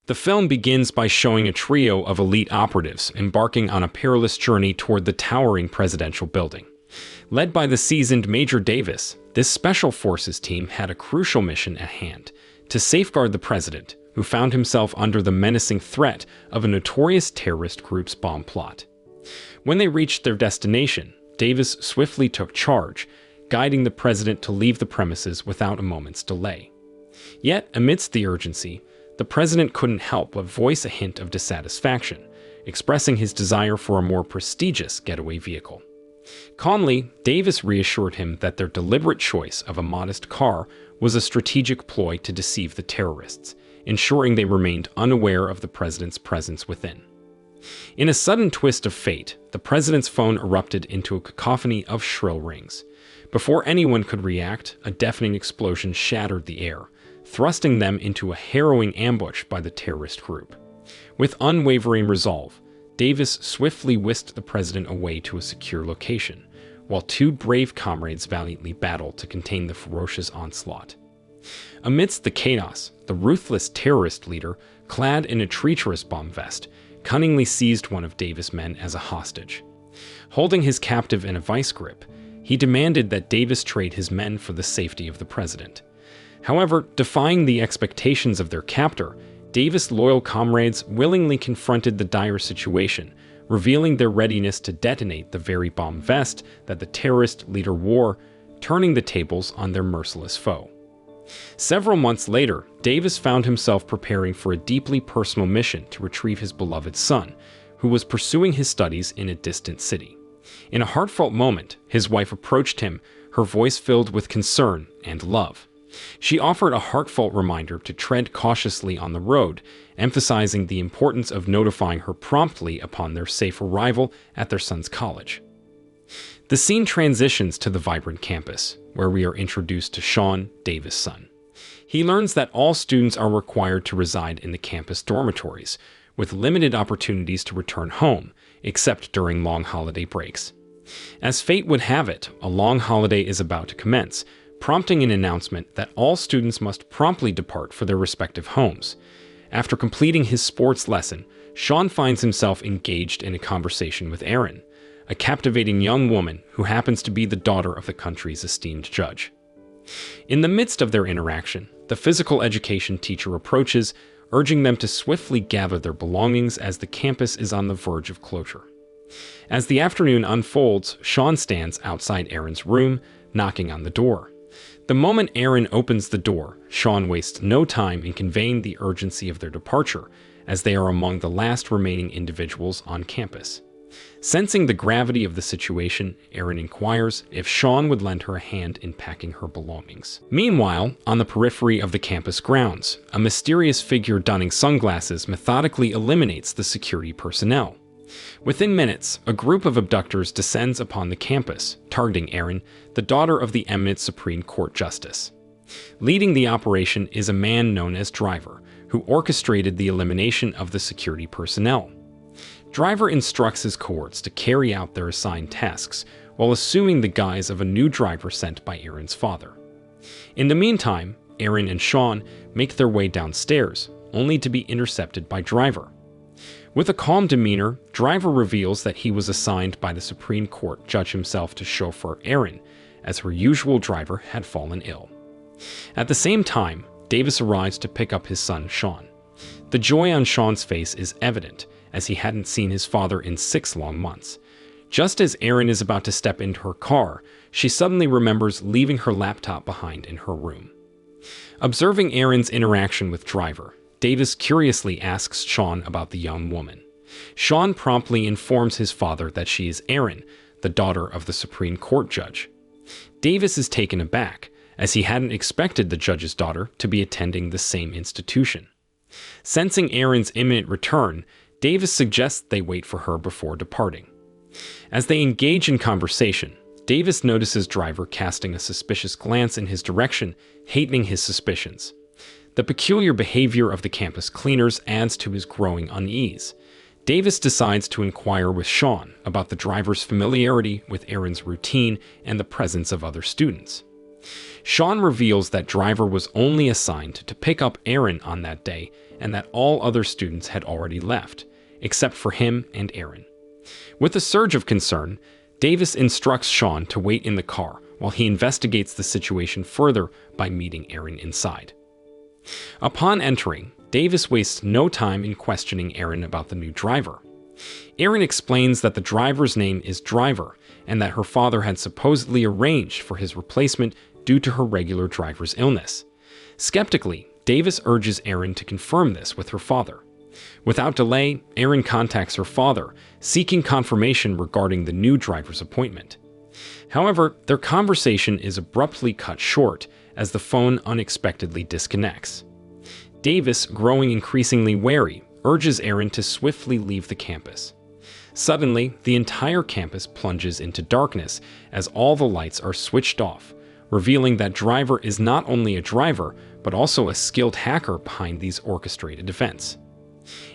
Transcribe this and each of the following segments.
The film begins by showing a trio of elite operatives embarking on a perilous journey toward the towering presidential building. Led by the seasoned Major Davis, this Special Forces team had a crucial mission at hand: to safeguard the president, who found himself under the menacing threat of a notorious terrorist group's bomb plot. When they reached their destination, Davis swiftly took charge, guiding the president to leave the premises without a moment's delay. Yet, amidst the urgency, the president couldn't help but voice a hint of dissatisfaction, expressing his desire for a more prestigious getaway vehicle. Calmly, Davis reassured him that their deliberate choice of a modest car was a strategic ploy to deceive the terrorists, ensuring they remained unaware of the president's presence within. In a sudden twist of fate, the president's phone erupted into a cacophony of shrill rings. Before anyone could react, a deafening explosion shattered the air, thrusting them into a harrowing ambush by the terrorist group. With unwavering resolve, Davis swiftly whisked the president away to a secure location, while two brave comrades valiantly battled to contain the ferocious onslaught. Amidst the chaos, the ruthless terrorist leader, clad in a treacherous bomb vest, cunningly seized one of Davis' men as a hostage. Holding his captive in a vice grip, he demanded that Davis trade his men for the safety of the president. However, defying the expectations of their captor, Davis' loyal comrades willingly confronted the dire situation, revealing their readiness to detonate the very bomb vest that the terrorist leader wore, turning the tables on their merciless foe. Several months later, Davis found himself preparing for a deeply personal mission to retrieve his beloved son, who was pursuing his studies in a distant city. In a heartfelt moment, his wife approached him, her voice filled with concern and love. She offered a heartfelt reminder to tread cautiously on the road, emphasizing the importance of notifying her promptly upon their safe arrival at their son's college. The scene transitions to the vibrant campus, where we are introduced to Sean, Davis' son. He learns that all students are required to reside in the campus dormitories, with limited opportunities to return home, except during long holiday breaks. As fate would have it, a long holiday is about to commence, prompting an announcement that all students must promptly depart for their respective homes. After completing his sports lesson, Sean finds himself engaged in a conversation with Erin, a captivating young woman who happens to be the daughter of the country's esteemed judge. In the midst of their interaction, the physical education teacher approaches, urging them to swiftly gather their belongings as the campus is on the verge of closure. As the afternoon unfolds, Sean stands outside Erin's room, knocking on the door. The moment Erin opens the door, Sean wastes no time in conveying the urgency of their departure, as they are among the last remaining individuals on campus. Sensing the gravity of the situation, Erin inquires if Sean would lend her a hand in packing her belongings. Meanwhile, on the periphery of the campus grounds, a mysterious figure donning sunglasses methodically eliminates the security personnel. Within minutes, a group of abductors descends upon the campus, targeting Erin, the daughter of the eminent Supreme Court Justice. Leading the operation is a man known as Driver, who orchestrated the elimination of the security personnel. Driver instructs his cohorts to carry out their assigned tasks, while assuming the guise of a new driver sent by Erin's father. In the meantime, Erin and Sean make their way downstairs, only to be intercepted by Driver. With a calm demeanor, Driver reveals that he was assigned by the Supreme Court judge himself to chauffeur Erin, as her usual driver had fallen ill. At the same time, Davis arrives to pick up his son, Sean. The joy on Sean's face is evident, as he hadn't seen his father in 6 long months. Just as Erin is about to step into her car, she suddenly remembers leaving her laptop behind in her room. Observing Erin's interaction with Driver, Davis curiously asks Sean about the young woman. Sean promptly informs his father that she is Erin, the daughter of the Supreme Court judge. Davis is taken aback, as he hadn't expected the judge's daughter to be attending the same institution. Sensing Erin's imminent return, Davis suggests they wait for her before departing. As they engage in conversation, Davis notices Driver casting a suspicious glance in his direction, heightening his suspicions. The peculiar behavior of the campus cleaners adds to his growing unease. Davis decides to inquire with Sean about the driver's familiarity with Erin's routine and the presence of other students. Sean reveals that Driver was only assigned to pick up Aaron on that day and that all other students had already left, except for him and Aaron. With a surge of concern, Davis instructs Sean to wait in the car while he investigates the situation further by meeting Aaron inside. Upon entering, Davis wastes no time in questioning Aaron about the new driver. Aaron explains that the driver's name is Driver and that her father had supposedly arranged for his replacement due to her regular driver's illness. Skeptically, Davis urges Aaron to confirm this with her father. Without delay, Aaron contacts her father, seeking confirmation regarding the new driver's appointment. However, their conversation is abruptly cut short as the phone unexpectedly disconnects. Davis, growing increasingly wary, urges Aaron to swiftly leave the campus. Suddenly, the entire campus plunges into darkness as all the lights are switched off, revealing that Driver is not only a driver, but also a skilled hacker behind these orchestrated events.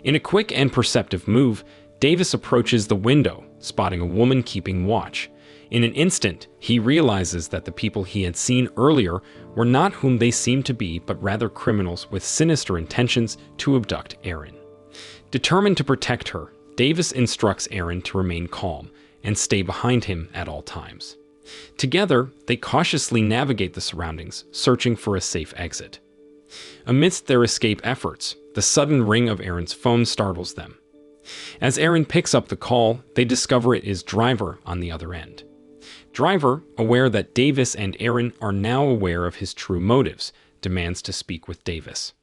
In a quick and perceptive move, Davis approaches the window, spotting a woman keeping watch. In an instant, he realizes that the people he had seen earlier were not whom they seemed to be, but rather criminals with sinister intentions to abduct Aaron. Determined to protect her, Davis instructs Aaron to remain calm and stay behind him at all times. Together, they cautiously navigate the surroundings, searching for a safe exit. Amidst their escape efforts, the sudden ring of Aaron's phone startles them. As Aaron picks up the call, they discover it is Driver on the other end. Driver, aware that Davis and Aaron are now aware of his true motives, demands to speak with Davis.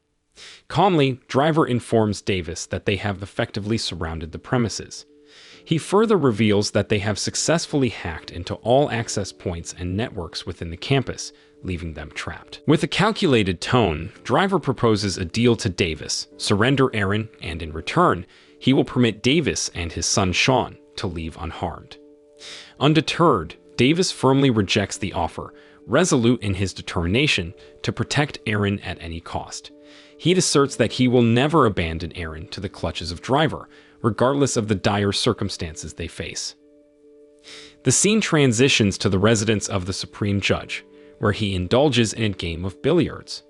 Calmly, Driver informs Davis that they have effectively surrounded the premises. He further reveals that they have successfully hacked into all access points and networks within the campus, leaving them trapped. With a calculated tone, Driver proposes a deal to Davis: surrender Aaron, and in return, he will permit Davis and his son Sean to leave unharmed. Undeterred, Davis firmly rejects the offer, resolute in his determination to protect Aaron at any cost. He asserts that he will never abandon Aaron to the clutches of Driver, regardless of the dire circumstances they face. The scene transitions to the residence of the Supreme Judge, where he indulges in a game of billiards.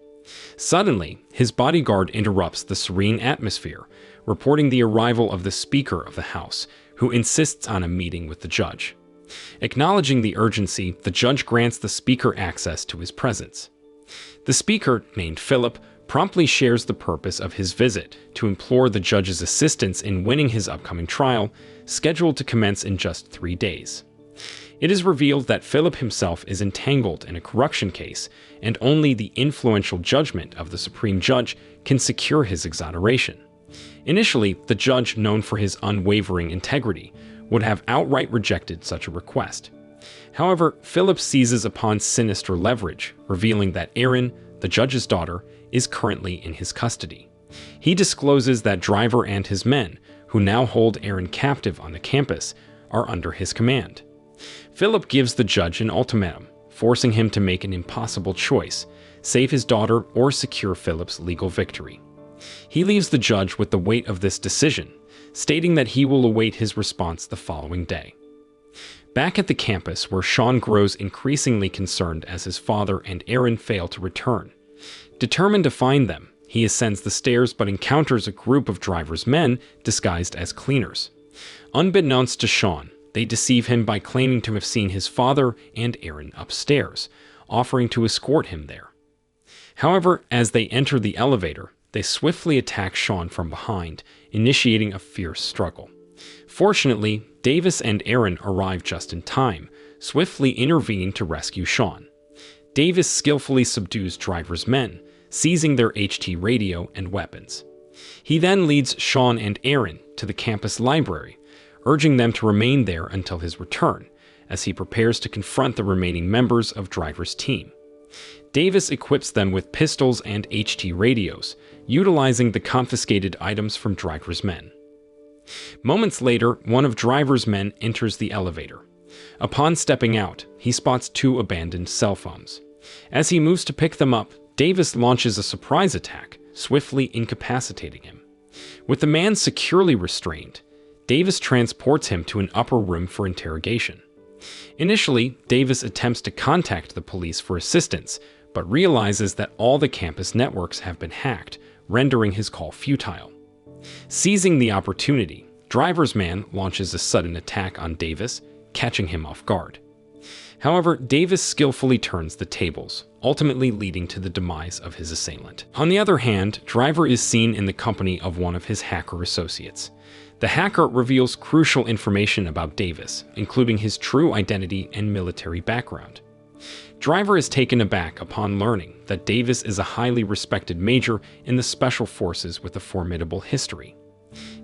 Suddenly, his bodyguard interrupts the serene atmosphere, reporting the arrival of the Speaker of the House, who insists on a meeting with the judge. Acknowledging the urgency, the judge grants the Speaker access to his presence. The Speaker, named Philip, promptly shares the purpose of his visit to implore the judge's assistance in winning his upcoming trial, scheduled to commence in just 3 days. It is revealed that Philip himself is entangled in a corruption case, and only the influential judgment of the Supreme Judge can secure his exoneration. Initially, the judge, known for his unwavering integrity, would have outright rejected such a request. However, Philip seizes upon sinister leverage, revealing that Aaron, the judge's daughter, is currently in his custody. He discloses that Driver and his men, who now hold Aaron captive on the campus, are under his command. Philip gives the judge an ultimatum, forcing him to make an impossible choice: save his daughter or secure Philip's legal victory. He leaves the judge with the weight of this decision, stating that he will await his response the following day. Back at the campus, where Sean grows increasingly concerned as his father and Aaron fail to return. Determined to find them, he ascends the stairs but encounters a group of Driver's men disguised as cleaners. Unbeknownst to Sean, they deceive him by claiming to have seen his father and Aaron upstairs, offering to escort him there. However, as they enter the elevator, they swiftly attack Sean from behind, initiating a fierce struggle. Fortunately, Davis and Aaron arrive just in time, swiftly intervening to rescue Sean. Davis skillfully subdues Driver's men, seizing their HT radio and weapons. He then leads Sean and Aaron to the campus library, urging them to remain there until his return, as he prepares to confront the remaining members of Driver's team. Davis equips them with pistols and HT radios, utilizing the confiscated items from Driver's men. Moments later, one of Driver's men enters the elevator. Upon stepping out, he spots 2 abandoned cell phones. As he moves to pick them up, Davis launches a surprise attack, swiftly incapacitating him. With the man securely restrained, Davis transports him to an upper room for interrogation. Initially, Davis attempts to contact the police for assistance, but realizes that all the campus networks have been hacked, rendering his call futile. Seizing the opportunity, Driver's man launches a sudden attack on Davis, catching him off guard. However, Davis skillfully turns the tables, ultimately leading to the demise of his assailant. On the other hand, Driver is seen in the company of one of his hacker associates. The hacker reveals crucial information about Davis, including his true identity and military background. Driver is taken aback upon learning that Davis is a highly respected major in the Special Forces with a formidable history.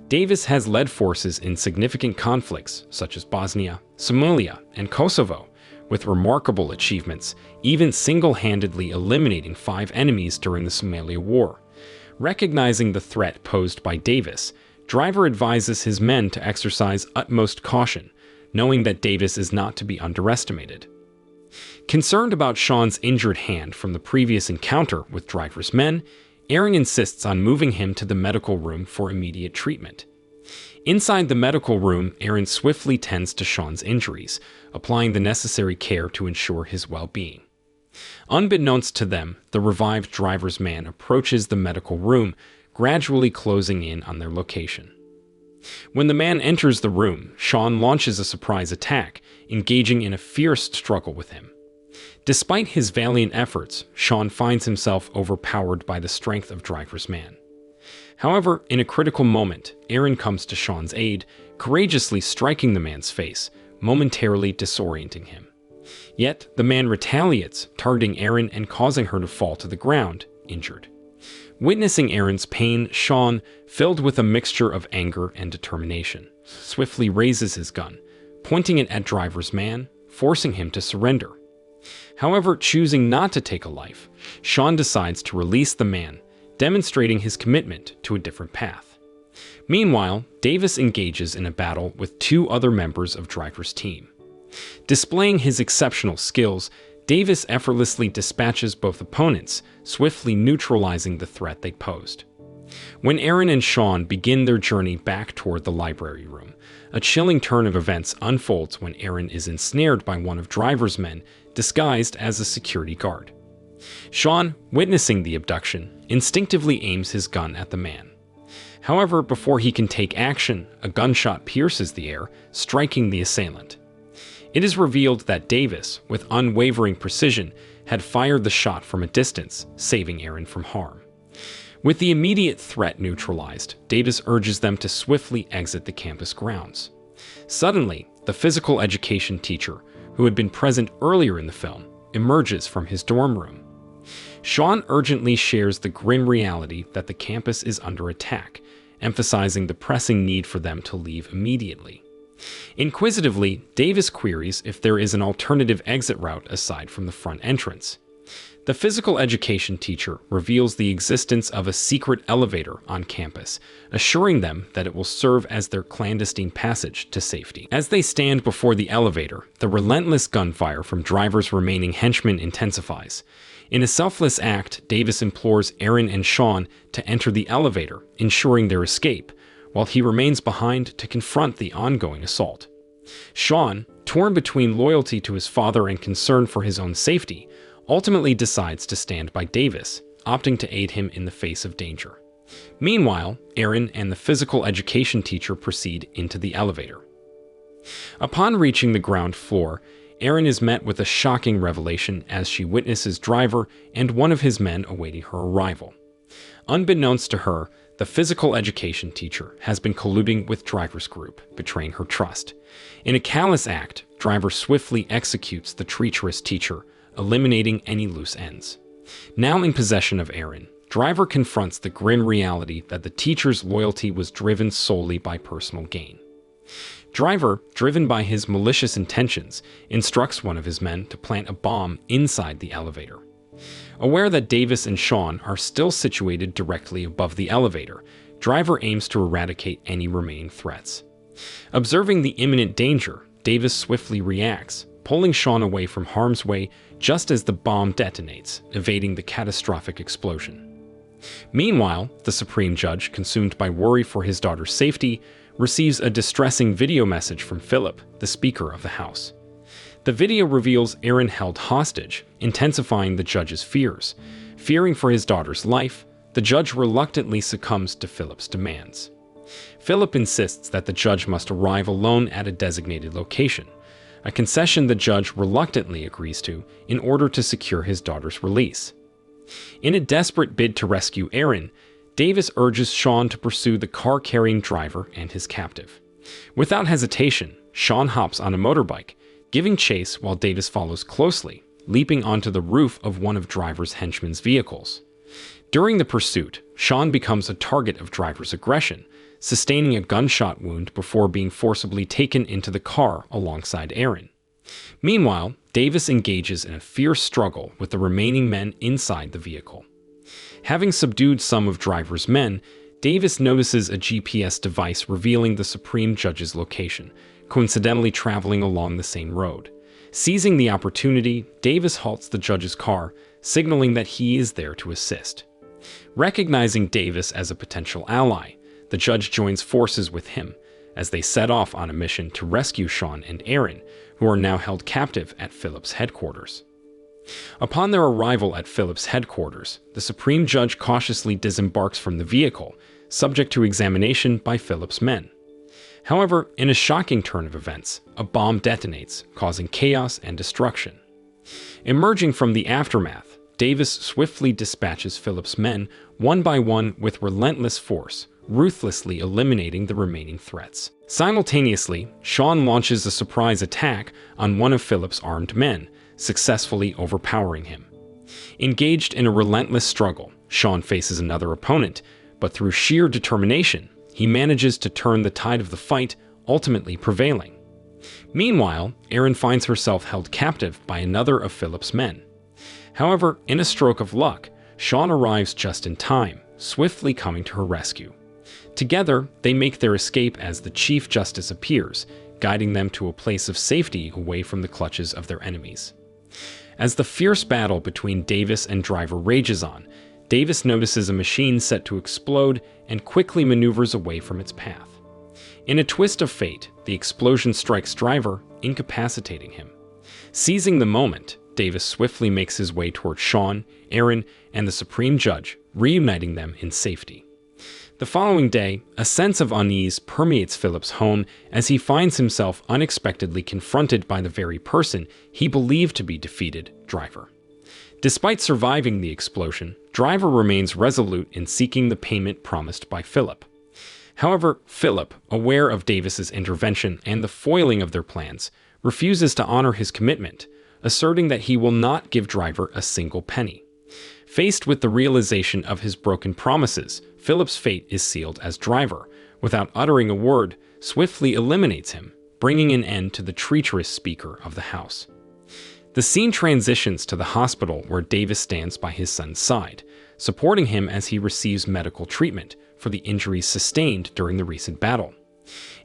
Davis has led forces in significant conflicts such as Bosnia, Somalia, and Kosovo, with remarkable achievements, even single-handedly eliminating 5 enemies during the Somalia War. Recognizing the threat posed by Davis, Driver advises his men to exercise utmost caution, knowing that Davis is not to be underestimated. Concerned about Sean's injured hand from the previous encounter with Driver's men, Aaron insists on moving him to the medical room for immediate treatment. Inside the medical room, Aaron swiftly tends to Sean's injuries, applying the necessary care to ensure his well-being. Unbeknownst to them, the revived Driver's man approaches the medical room, gradually closing in on their location. When the man enters the room, Sean launches a surprise attack, engaging in a fierce struggle with him. Despite his valiant efforts, Sean finds himself overpowered by the strength of Driver's man. However, in a critical moment, Aaron comes to Sean's aid, courageously striking the man's face, momentarily disorienting him. Yet, the man retaliates, targeting Aaron and causing her to fall to the ground, injured. Witnessing Aaron's pain, Sean, filled with a mixture of anger and determination, swiftly raises his gun, pointing it at Driver's man, forcing him to surrender. However, choosing not to take a life, Sean decides to release the man, demonstrating his commitment to a different path. Meanwhile, Davis engages in a battle with 2 other members of Driver's team. Displaying his exceptional skills, Davis effortlessly dispatches both opponents, swiftly neutralizing the threat they posed. When Aaron and Sean begin their journey back toward the library room, a chilling turn of events unfolds when Aaron is ensnared by one of Driver's men, disguised as a security guard. Sean, witnessing the abduction, instinctively aims his gun at the man. However, before he can take action, a gunshot pierces the air, striking the assailant. It is revealed that Davis, with unwavering precision, had fired the shot from a distance, saving Aaron from harm. With the immediate threat neutralized, Davis urges them to swiftly exit the campus grounds. Suddenly, the physical education teacher, who had been present earlier in the film, emerges from his dorm room. Sean urgently shares the grim reality that the campus is under attack, emphasizing the pressing need for them to leave immediately. Inquisitively, Davis queries if there is an alternative exit route aside from the front entrance. The physical education teacher reveals the existence of a secret elevator on campus, assuring them that it will serve as their clandestine passage to safety. As they stand before the elevator, the relentless gunfire from Driver's remaining henchmen intensifies. In a selfless act, Davis implores Aaron and Sean to enter the elevator, ensuring their escape, while he remains behind to confront the ongoing assault. Sean, torn between loyalty to his father and concern for his own safety, ultimately decides to stand by Davis, opting to aid him in the face of danger. Meanwhile, Aaron and the physical education teacher proceed into the elevator. Upon reaching the ground floor, Aaron is met with a shocking revelation as she witnesses Driver and one of his men awaiting her arrival. Unbeknownst to her, the physical education teacher has been colluding with Driver's group, betraying her trust. In a callous act, Driver swiftly executes the treacherous teacher, eliminating any loose ends. Now in possession of Aaron, Driver confronts the grim reality that the teacher's loyalty was driven solely by personal gain. Driver, driven by his malicious intentions, instructs one of his men to plant a bomb inside the elevator. Aware that Davis and Sean are still situated directly above the elevator, Driver aims to eradicate any remaining threats. Observing the imminent danger, Davis swiftly reacts, pulling Sean away from harm's way just as the bomb detonates, evading the catastrophic explosion. Meanwhile, the Supreme Judge, consumed by worry for his daughter's safety, receives a distressing video message from Philip, the Speaker of the House. The video reveals Aaron held hostage, intensifying the judge's fears. Fearing for his daughter's life, the judge reluctantly succumbs to Philip's demands. Philip insists that the judge must arrive alone at a designated location, a concession the judge reluctantly agrees to in order to secure his daughter's release. In a desperate bid to rescue Aaron, Davis urges Sean to pursue the car-carrying driver and his captive. Without hesitation, Sean hops on a motorbike, giving chase while Davis follows closely, leaping onto the roof of one of driver's henchmen's vehicles. During the pursuit, Sean becomes a target of driver's aggression, sustaining a gunshot wound before being forcibly taken into the car alongside Aaron. Meanwhile, Davis engages in a fierce struggle with the remaining men inside the vehicle. Having subdued some of driver's men, Davis notices a GPS device revealing the Supreme Judge's location, coincidentally traveling along the same road. Seizing the opportunity, Davis halts the judge's car, signaling that he is there to assist. Recognizing Davis as a potential ally, the judge joins forces with him as they set off on a mission to rescue Sean and Aaron, who are now held captive at Philip's headquarters. Upon their arrival at Philip's headquarters, the Supreme Judge cautiously disembarks from the vehicle, subject to examination by Philip's men. However, in a shocking turn of events, a bomb detonates, causing chaos and destruction. Emerging from the aftermath, Davis swiftly dispatches Philip's men one by one with relentless force, ruthlessly eliminating the remaining threats. Simultaneously, Sean launches a surprise attack on one of Philip's armed men, successfully overpowering him. Engaged in a relentless struggle, Sean faces another opponent, but through sheer determination, he manages to turn the tide of the fight, ultimately prevailing. Meanwhile, Aaron finds herself held captive by another of Philip's men. However, in a stroke of luck, Sean arrives just in time, swiftly coming to her rescue. Together, they make their escape as the Chief Justice appears, guiding them to a place of safety away from the clutches of their enemies. As the fierce battle between Davis and Driver rages on, Davis notices a machine set to explode and quickly maneuvers away from its path. In a twist of fate, the explosion strikes Driver, incapacitating him. Seizing the moment, Davis swiftly makes his way toward Sean, Aaron, and the Supreme Judge, reuniting them in safety. The following day, a sense of unease permeates Philip's home as he finds himself unexpectedly confronted by the very person he believed to be defeated, Driver. Despite surviving the explosion, Driver remains resolute in seeking the payment promised by Philip. However, Philip, aware of Davis's intervention and the foiling of their plans, refuses to honor his commitment, asserting that he will not give Driver a single penny. Faced with the realization of his broken promises, Philip's fate is sealed as Driver, without uttering a word, swiftly eliminates him, bringing an end to the treacherous Speaker of the House. The scene transitions to the hospital where Davis stands by his son's side, supporting him as he receives medical treatment for the injuries sustained during the recent battle.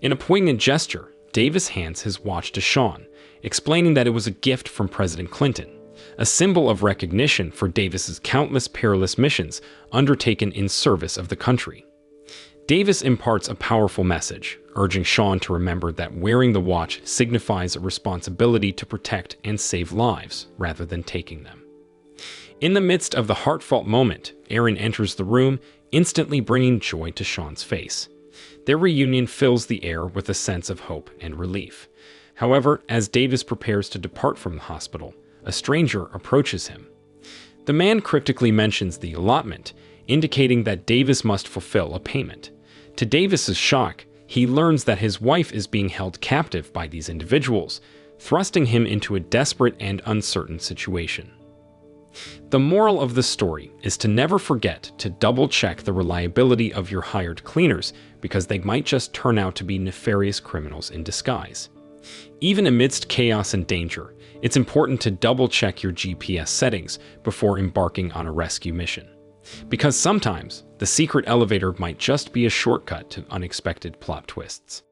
In a poignant gesture, Davis hands his watch to Sean, explaining that it was a gift from President Clinton, a symbol of recognition for Davis's countless perilous missions undertaken in service of the country. Davis imparts a powerful message, urging Sean to remember that wearing the watch signifies a responsibility to protect and save lives rather than taking them. In the midst of the heartfelt moment, Aaron enters the room, instantly bringing joy to Sean's face. Their reunion fills the air with a sense of hope and relief. However, as Davis prepares to depart from the hospital, a stranger approaches him. The man cryptically mentions the allotment, indicating that Davis must fulfill a payment. To Davis's shock, he learns that his wife is being held captive by these individuals, thrusting him into a desperate and uncertain situation. The moral of the story is to never forget to double-check the reliability of your hired cleaners, because they might just turn out to be nefarious criminals in disguise. Even amidst chaos and danger, it's important to double-check your GPS settings before embarking on a rescue mission. Because sometimes, the secret elevator might just be a shortcut to unexpected plot twists.